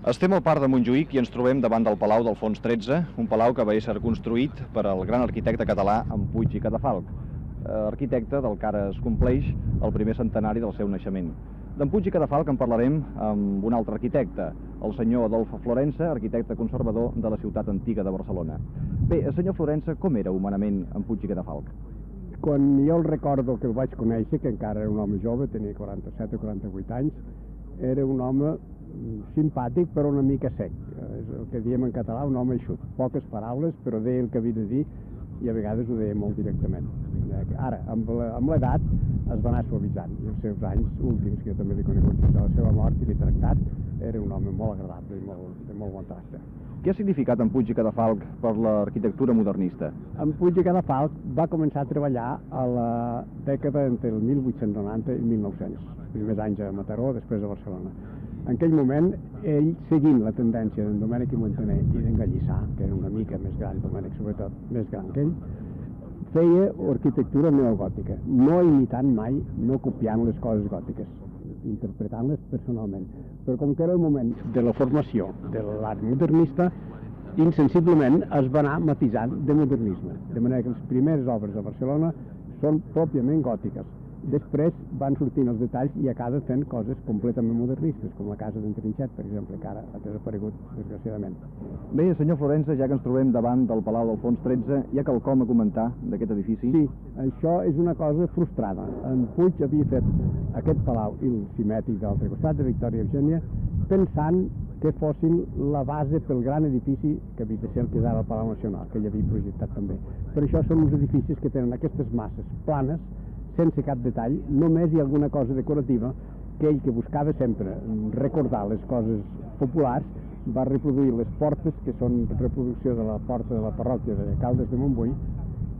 Estem al Parc de Montjuïc i ens trobem davant del Palau d'Alfons XIII, un palau que va ser construït per al gran arquitecte català en Puig i Cadafalch, arquitecte del que ara es compleix el primer centenari del seu naixement. D'en Puig i Cadafalch en parlarem amb un altre arquitecte, el senyor Adolfo Florensa, arquitecte conservador de la ciutat antiga de Barcelona. Bé, senyor Florensa, com era humanament en Puig i Cadafalch? Quan jo el recordo que el vaig conèixer, que encara era un home jove, tenia 47 o 48 anys, era un home simpàtic però una mica sec, és el que diem en català, un home eixut, poques paraules però deia el que havia de dir i a vegades ho deia molt directament. Ara, amb l'edat es va anar suavitzant i els seus anys últims, que jo també l'he conegut fins a la seva mort i l'he tractat, era un home molt agradable i de molt bon tracte. Què ha significat en Puig i Cadafalch per l'arquitectura modernista? En Puig i Cadafalch va començar a treballar a la dècada entre el 1890 i 1900, primers anys a Mataró, després a Barcelona. En aquell moment, ell, seguint la tendència d'en Domènec i Montaner i d'en Gallissà, que era una mica més gran, Domènec sobretot, més gran que ell, feia arquitectura neogòtica, no imitant mai, no copiant les coses gòtiques, interpretant-les personalment. Però com que era el moment de la formació de l'art modernista, insensiblement es va anar matisant de modernisme, de manera que les primeres obres a Barcelona són pròpiament gòtiques. Després van sortint els detalls i acaba fent coses completament modernistes, com la casa d'en Trinxet, per exemple, que ara ha desaparegut, desgraciadament. Bé, senyor Florensa, ja que ens trobem davant del Palau d'Alfons XIII, hi ha quelcom a comentar d'aquest edifici? Sí, això és una cosa frustrada. En Puig havia fet aquest palau i el simètric de l'altre costat, de Victòria Eugènia, pensant que fossin la base pel gran edifici que havia de ser el que és ara el Palau Nacional, que hi havia projectat també. Per això són uns edificis que tenen aquestes masses planes, sense cap detall, només hi ha alguna cosa decorativa que ell, que buscava sempre recordar les coses populars, va reproduir les portes, que són reproducció de la porta de la parròquia de Caldes de Montbui,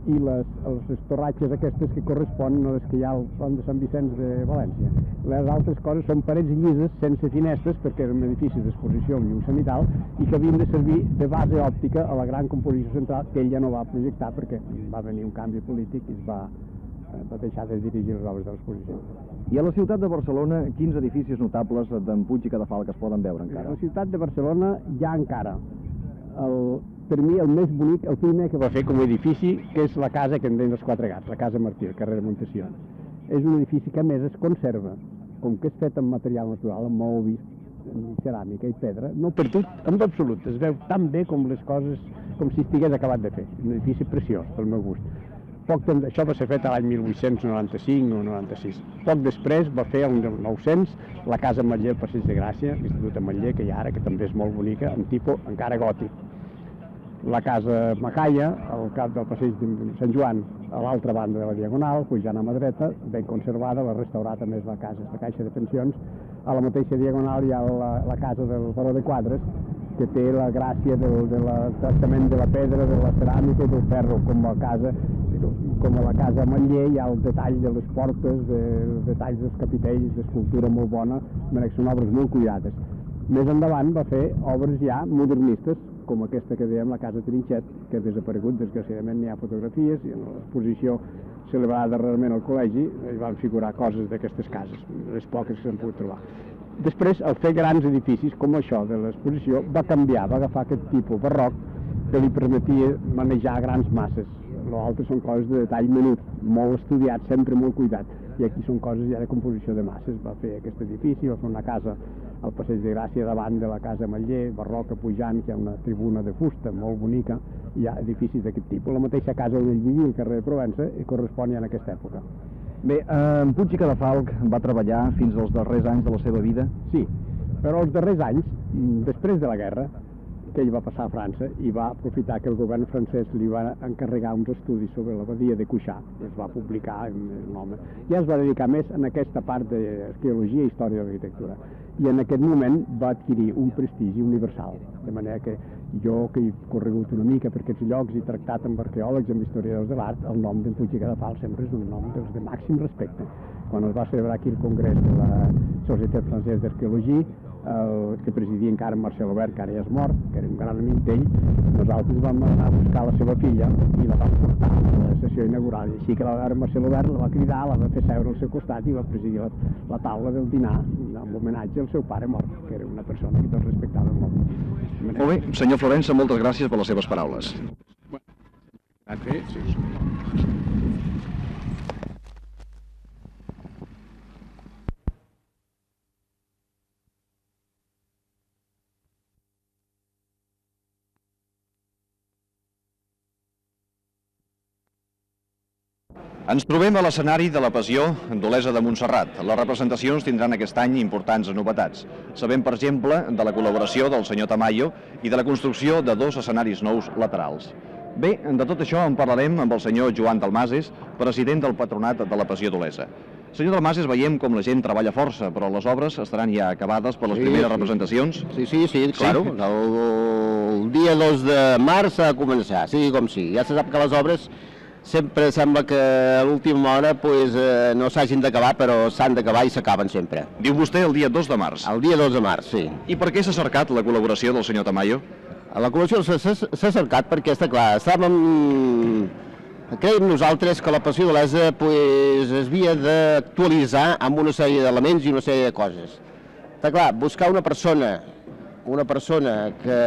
i les torratxes aquestes que corresponen a les que hi ha al pont de Sant Vicenç de València. Les altres coses són parets llises, sense finestres, perquè era un edifici d'exposició amb llum cenital, i que havien de servir de base òptica a la gran composició central, que ell ja no va projectar perquè va venir un canvi polític i es va deixar de dirigir les obres de l'exposició. I a la ciutat de Barcelona, quins edificis notables d'en Puig i Cadafalch es poden veure encara? A la ciutat de Barcelona hi ha encara, per mi el més bonic, el primer que va fer com a edifici, que és la casa que en deien els Quatre Gats, la Casa Martí, al carrer de Montessió. És un edifici que a més es conserva, com que és fet amb material natural, amb maó vist, amb ceràmica i pedra, no perdut en absolut, es veu tan bé com les coses, com si estigués acabat de fer. Un edifici preciós, pel meu gust. Això va ser fet a l'any 1895 o 96. Poc després va fer, el 900, la Casa Ametller al Passeig de Gràcia, l'Institut Ametller, que hi ha ara, que també és molt bonica, en tipus encara gòtic. La Casa Macaia, al cap del Passeig de Sant Joan, a l'altra banda de la Diagonal, pujant a mà dreta, ben conservada, la restaurada més la casa, la Caixa de Pensions. A la mateixa Diagonal hi ha la casa del Baró de Quadres, que té la gràcia del tractament de la pedra, de la ceràmica i del ferro, com a la casa Ametller hi ha el detall de les portes, els detalls dels capitells, d'escultura molt bona, són obres molt cuidades. Més endavant va fer obres ja modernistes, com aquesta que dèiem, la Casa Trinxet, que ha desaparegut, desgraciadament n'hi ha fotografies, i en l'exposició celebrada darrerament al col·legi hi van figurar coses d'aquestes cases, les poques que s'han pogut trobar. Després, al fer grans edificis com això de l'exposició, va canviar, va agafar aquest tipus barroc que li permetia manejar grans masses. L'altre són coses de detall menut, molt estudiat, sempre molt cuidat, i aquí són coses ja de composició de masses. Va fer aquest edifici, va fer una casa al Passeig de Gràcia davant de la Casa Ametller, barroca pujant, que hi ha una tribuna de fusta molt bonica, hi ha edificis d'aquest tipus. La mateixa casa on ell vivia, al carrer de Provença, correspon ja en aquesta època. Bé, en Puig i Cadafalch va treballar fins als darrers anys de la seva vida? Sí, però els darrers anys, després de la guerra, que ell va passar a França i va aprofitar que el govern francès li va encarregar uns estudis sobre l'abadia de Cuixà, es va publicar el nom. Ja es va dedicar més en aquesta part d'arqueologia i història de l'arquitectura. I en aquest moment va adquirir un prestigi universal, de manera que jo, que he corregut una mica per aquests llocs i tractat amb arqueòlegs i amb historiadors de l'art, el nom d'en Puig i Cadafalch sempre és un nom dels de màxim respecte. Quan es va celebrar aquí el congrés de la Societat Francesa d'Arqueologia, que presidia encara Marcel Aubert, que ara ja és mort, que era un gran amic d'ell, nosaltres vam anar a buscar la seva filla i la vam portar a la sessió inaugural. I així que Marcel Aubert la va cridar, la va fer seure al seu costat i va presidir la taula del dinar amb homenatge al seu pare mort, que era una persona que tots respectaven molt. veurem. Molt bé, senyor Florença, moltes gràcies per les seves paraules. Sí. Ens trobem a l'escenari de la Passió d'Olesa de Montserrat. Les representacions tindran aquest any importants novetats. Sabem, per exemple, de la col·laboració del senyor Tamayo i de la construcció de 2 escenaris nous laterals. Bé, de tot això en parlarem amb el senyor Joan Dalmases, president del Patronat de la Passió d'Olesa. Senyor Dalmases, veiem com la gent treballa força, però les obres estaran ja acabades per les primeres representacions? Sí, claro. El dia 2 de març s'ha de començar, sigui com sigui. Ja se sap que les obres sempre sembla que a l'última hora no s'hagin d'acabar, però s'han d'acabar i s'acaben sempre. Diu vostè el dia 2 de març. El dia 2 de març, sí. I per què s'ha cercat la col·laboració del senyor Tamayo? La col·laboració s'ha cercat perquè, està clar, creiem nosaltres que la Passió d'Olesa es havia d'actualitzar amb una sèrie d'elements i una sèrie de coses. Està clar, buscar una persona que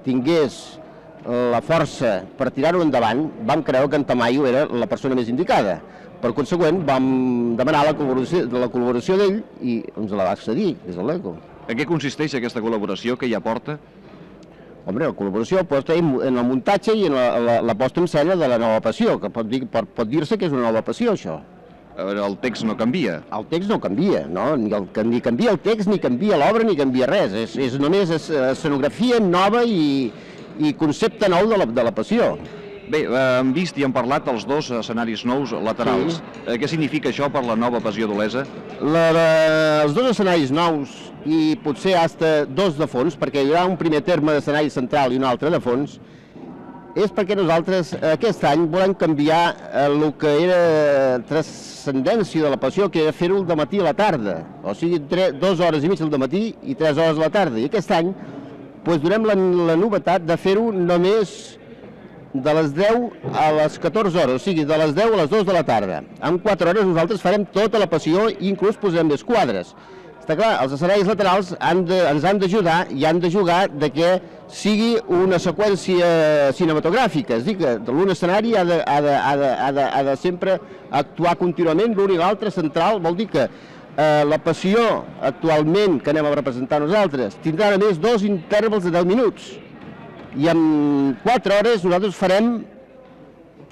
tingués la força per tirar-ho endavant, vam creure que en Tamayo era la persona més indicada. Per consegüent, vam demanar la col·laboració d'ell i ens la va accedir des de l'ECO. En què consisteix aquesta col·laboració que ja porta? Home, la col·laboració posta en el muntatge i en la posta en escena de la nova passió, que pot dir-se que és una nova passió, això. El text no canvia. El text no canvia, no? Ni canvia el text, ni canvia l'obra, ni canvia res. És només escenografia nova i concepte nou de la passió. Bé, hem vist i hem parlat dels 2 escenaris nous laterals. Sí. Què significa això per la nova Passió d'Olesa? Els 2 escenaris nous i potser fins 2 de fons, perquè hi haurà un primer terme d'escenari central i un altre de fons, és perquè nosaltres aquest any volem canviar el que era transcendència de la passió, que era fer-ho de matí a la tarda. O sigui, 2 hores i mitja al matí i 3 hores a la tarda. I aquest any donem la novetat de fer-ho només de les 10 a les 14 hores, o sigui, de les 10 a les 2 de la tarda. En 4 hores nosaltres farem tota la passió i inclús posarem més quadres. Està clar, els escenaris laterals ens han d'ajudar i han de jugar de que sigui una seqüència cinematogràfica, és a dir, que l'un escenari ha de sempre actuar contínuament, l'un i l'altre central, vol dir que la passió actualment que anem a representar nosaltres tindrà a més 2 intervals de 10 minuts i en 4 hores nosaltres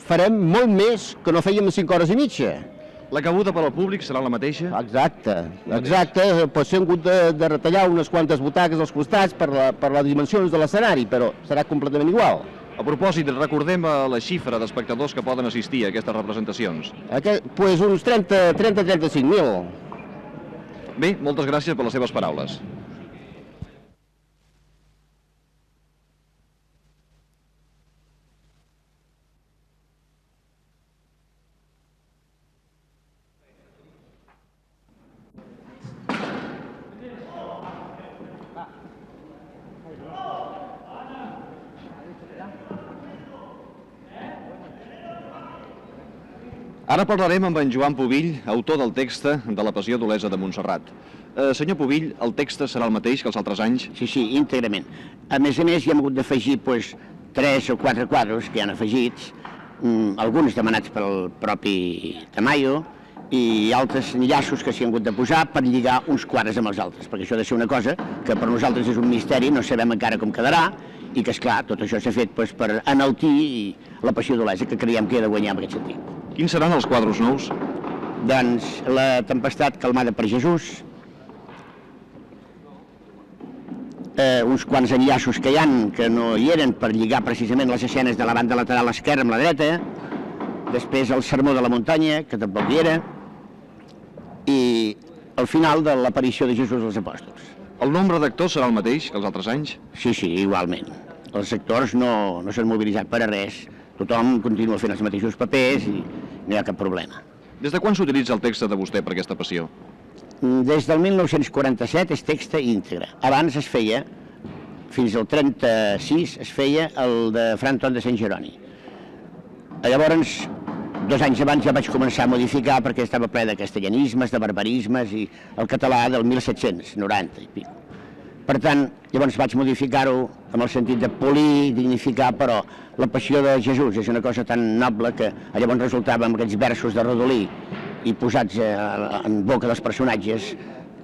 farem molt més que no fèiem en 5 hores i mitja. La cabuda per al públic serà la mateixa? Exacte. Potser hem hagut de retallar unes quantes butaques als costats per les dimensions de l'escenari, però serà completament igual. A propòsit, recordem la xifra d'espectadors que poden assistir a aquestes representacions. Uns 30-35.000. Bé, moltes gràcies per les seves paraules. Ara parlarem amb en Joan Pubill, autor del text de la Passió d'Olesa de Montserrat. Senyor Pubill, el text serà el mateix que els altres anys? Sí, íntegrament. A més, hi hem hagut d'afegir 3 o 4 quadros que hi han afegits, alguns demanats pel propi Tamayo i altres enllaços que s'hi han hagut de posar per lligar uns quadres amb els altres, perquè això ha de ser una cosa que per nosaltres és un misteri, no sabem encara com quedarà, i que, esclar, tot això s'ha fet per enaltir la Passió d'Olesa, que creiem que ha de guanyar en aquest sentit. Quins seran els quadros nous? Doncs la tempestat calmada per Jesús, uns quants enllaços que hi ha que no hi eren per lligar precisament les escenes de la banda lateral esquerra amb la dreta, després el sermó de la muntanya, que tampoc hi era, i el final de l'aparició de Jesús als apòstols. El nombre d'actors serà el mateix que els altres anys? Sí, igualment. Els actors no s'han mobilitzat per a res. Tothom continua fent els mateixos papers i no hi ha cap problema. Des de quan s'utilitza el text de vostè per aquesta passió? Des del 1947 és text íntegre. Abans es feia, fins al 36, es feia el de Fra Anton de Sant Jeroni. Llavors, 2 anys abans ja vaig començar a modificar perquè estava ple de castellanismes, de barbarismes i el català del 1790 i pico. Per tant, llavors vaig modificar-ho amb el sentit de polir, dignificar, però la passió de Jesús és una cosa tan noble que llavors resultava amb aquests versos de Rodolí i posats en boca dels personatges,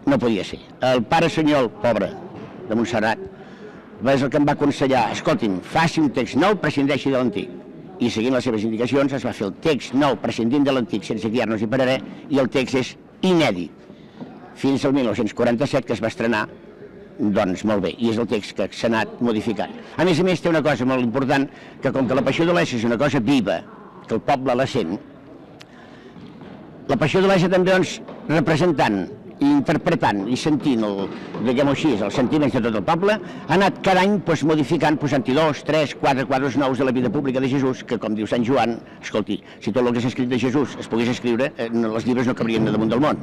no podia ser. El pare Senyol, pobre, de Montserrat, és el que em va aconsellar, escolti'm, faci un text nou, prescindeixi de l'antic. I seguint les seves indicacions es va fer el text nou, prescindint de l'antic, sense guiar-nos-hi pararé, i el text és inèdit. Fins al 1947, que es va estrenar, doncs molt bé, i és el text que s'ha anat modificant. A més, té una cosa molt important, que com que la Passió d'Olesa és una cosa viva, que el poble la sent, la Passió d'Olesa també, doncs, representant i interpretant i sentint, diguem-ho així, els sentiments de tot el poble, ha anat cada any modificant, posant-hi 2, 3, 4 quadres nous de la vida pública de Jesús, que com diu Sant Joan, escolti, si tot el que s'ha escrit de Jesús es pogués escriure, els llibres no cabrien de damunt del món.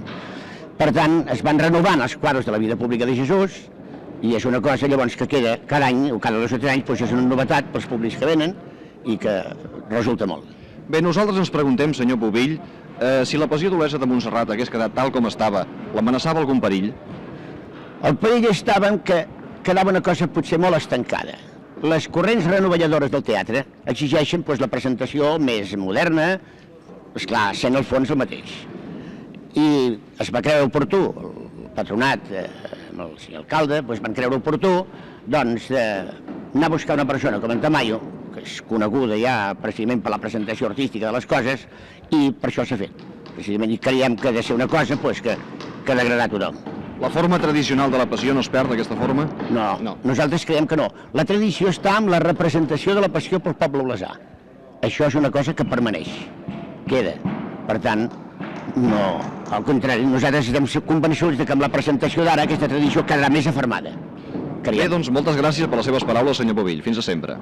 Per tant, es van renovant els quadres de la vida pública de Jesús, i és una cosa llavors que queda cada any, o cada 2 o 3 anys, és una novetat pels públics que venen i que resulta molt. Bé, nosaltres ens preguntem, senyor Pubill, si la Passió d'Olesa de Montserrat hagués quedat tal com estava, l'amenaçava algun perill? El perill estava en que quedava una cosa potser molt estancada. Les corrents renovadores del teatre exigeixen la presentació més moderna, esclar, sent al fons el mateix. I es va creure oportú, el patronat, amb el senyor alcalde, van creure oportú, doncs, anar a buscar una persona com en Tamayo, que és coneguda ja precisament per la presentació artística de les coses, i per això s'ha fet. Precisament i creiem que ha de ser una cosa que ha d'agradar a tothom. La forma tradicional de la Passió no es perd, aquesta forma? No, nosaltres creiem que no. La tradició està amb la representació de la Passió pel poble olesà. Això és una cosa que permaneix, queda. Per tant, no, al contrari, nosaltres estem convençuts que amb la presentació d'ara aquesta tradició quedarà més afermada. Bé, doncs moltes gràcies per les seves paraules, senyor Pubill. Fins a sempre.